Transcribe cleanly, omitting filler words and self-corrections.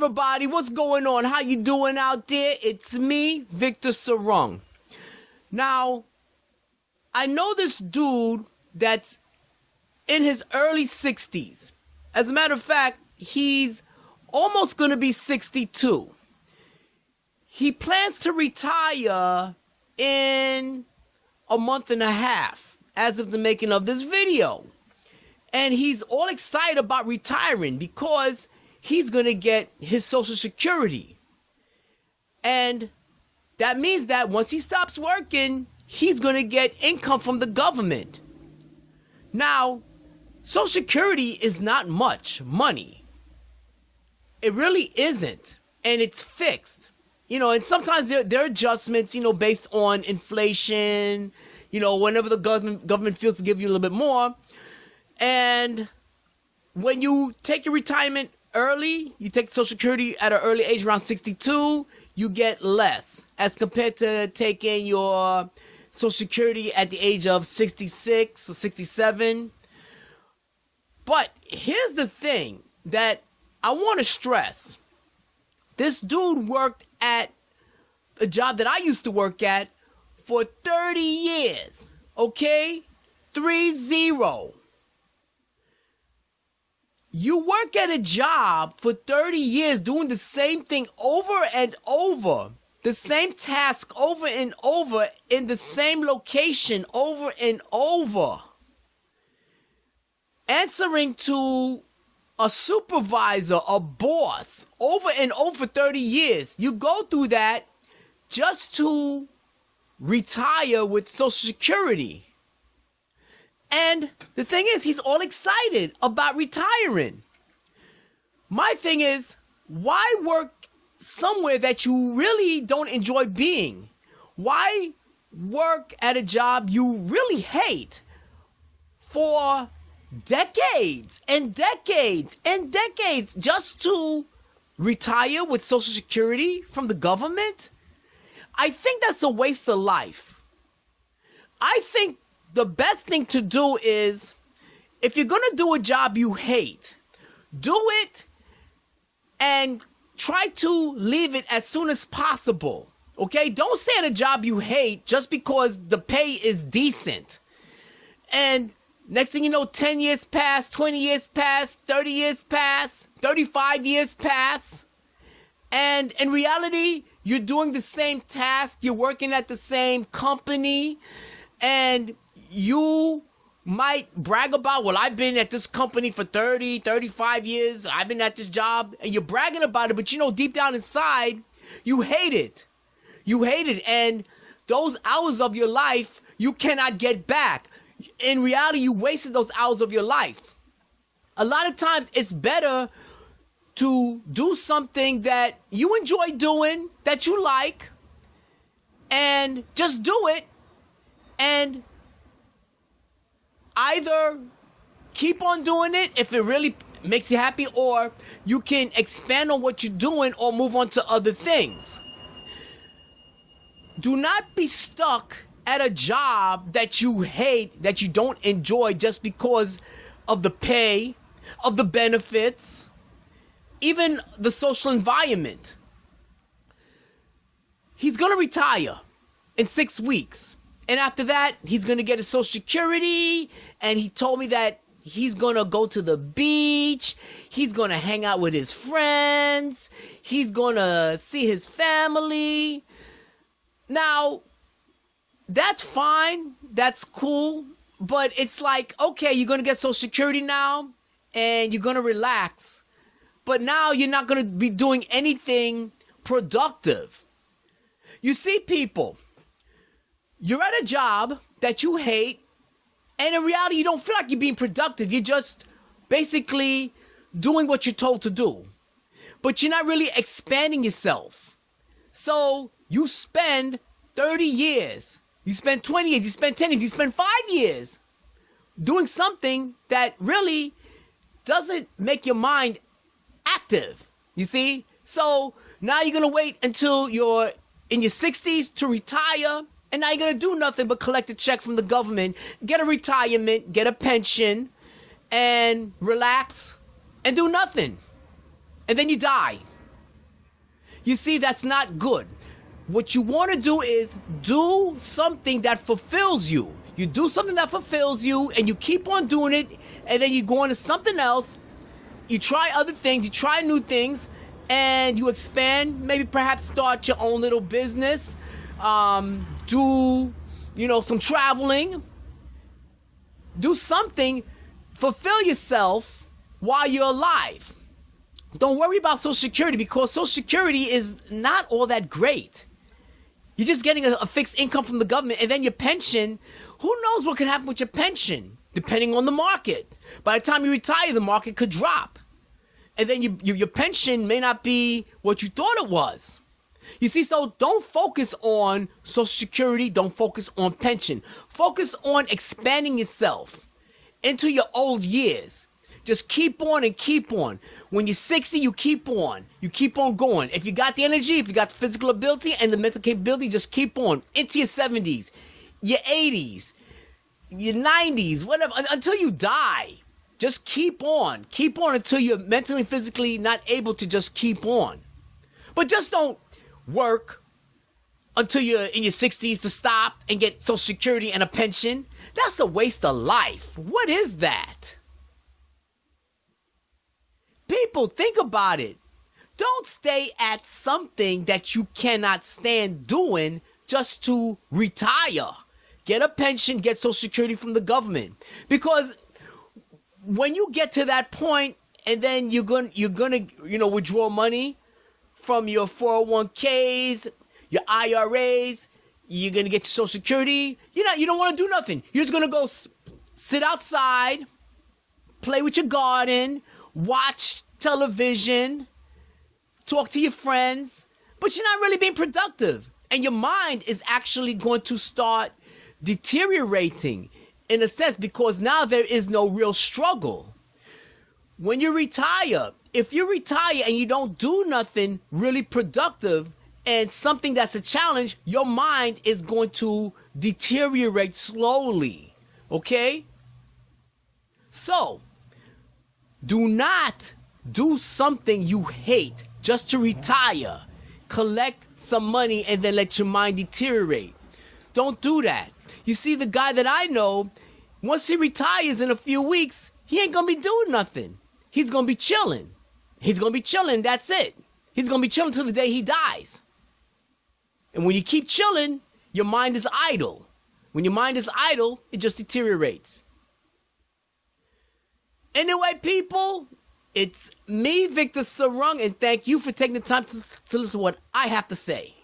everybody, what's going on? How you doing out there? It's me, Victor Serrao. Now, I know this dude that's in his early 60s. As a matter of fact, he's almost going to be 62. He plans to retire in a month and a half as of the making of this video. And he's all excited about retiring because he's going to get his Social Security. And that means that once he stops working, he's going to get income from the government. Now, Social Security is not much money. It really isn't. And it's fixed. And sometimes there are adjustments, based on inflation, whenever the government feels to give you a little bit more. And when you take your retirement early, you take Social Security at an early age, around 62, you get less as compared to taking your Social Security at the age of 66 or 67. But here's the thing that I want to stress. This dude worked at a job that I used to work at for 30 years. Okay? 30. You work at a job for 30 years doing the same thing over and over. The same task over and over in the same location over and over. Answering to a supervisor, a boss, over and over for 30 years. You go through that just to retire with Social Security. And the thing is, he's all excited about retiring. My thing is, why work somewhere that you really don't enjoy being? Why work at a job you really hate for decades and decades and decades just to retire with Social Security from the government? I think that's a waste of life. I think the best thing to do is, if you're going to do a job you hate, do it and try to leave it as soon as possible. Okay? Don't stay at a job you hate just because the pay is decent. And next thing you know, 10 years pass, 20 years pass, 30 years pass, 35 years pass. And in reality, you're doing the same task. You're working at the same company. And you might brag about, well, I've been at this company for 30, 35 years. I've been at this job. And you're bragging about it. But deep down inside, you hate it. You hate it. And those hours of your life, you cannot get back. In reality, you wasted those hours of your life. A lot of times, it's better to do something that you enjoy doing, that you like, and just do it. And either keep on doing it if it really makes you happy, or you can expand on what you're doing or move on to other things. Do not be stuck at a job that you hate, that you don't enjoy just because of the pay, of the benefits, even the social environment. He's going to retire in 6 weeks. And after that, he's going to get his Social Security. And he told me that he's going to go to the beach. He's going to hang out with his friends. He's going to see his family. Now, that's fine. That's cool. But it's like, okay, you're going to get Social Security now. And you're going to relax. But now you're not going to be doing anything productive. You see, people, you're at a job that you hate, and in reality, you don't feel like you're being productive. You're just basically doing what you're told to do. But you're not really expanding yourself. So you spend 30 years, you spend 20 years, you spend 10 years, you spend 5 years doing something that really doesn't make your mind active, you see? So now you're going to wait until you're in your 60s to retire. And now you're going to do nothing but collect a check from the government, get a retirement, get a pension, and relax, and do nothing. And then you die. You see, that's not good. What you want to do is do something that fulfills you. You do something that fulfills you, and you keep on doing it, and then you go on to something else. You try other things, you try new things, and you expand. Maybe perhaps start your own little business. Do, some traveling. Do something. Fulfill yourself while you're alive. Don't worry about Social Security, because Social Security is not all that great. You're just getting a fixed income from the government, and then your pension, who knows what can happen with your pension, depending on the market. By the time you retire, the market could drop. And then your pension may not be what you thought it was. You see, so don't focus on Social Security, don't focus on pension. Focus on expanding yourself into your old years. Just keep on and keep on. When you're 60, you keep on. You keep on going. If you got the energy, if you got the physical ability and the mental capability, just keep on. Into your 70s, your 80s, your 90s, whatever, until you die. Just keep on. Keep on until you're mentally and physically not able to just keep on. But just don't work until you're in your 60s to stop and get Social Security and a pension. That's a waste of life. What is that? People, think about it. Don't stay at something that you cannot stand doing just to retire. Get a pension, get Social Security from the government. Because when you get to that point, and then you're gonna withdraw money from your 401ks, your IRAs, you're gonna get your Social Security. You don't want to do nothing. You're just gonna go sit outside, play with your garden, watch television, talk to your friends, but you're not really being productive. And your mind is actually going to start deteriorating in a sense, because now there is no real struggle. When you retire, if you retire and you don't do nothing really productive and something that's a challenge, your mind is going to deteriorate slowly. Okay? So, do not do something you hate just to retire. Collect some money and then let your mind deteriorate. Don't do that. You see, the guy that I know, once he retires in a few weeks, he ain't gonna be doing nothing. He's gonna be chilling. He's gonna be chilling, that's it. He's gonna be chilling till the day he dies. And when you keep chilling, your mind is idle. When your mind is idle, it just deteriorates. Anyway, people, it's me, Victor Serrao, and thank you for taking the time to listen to what I have to say.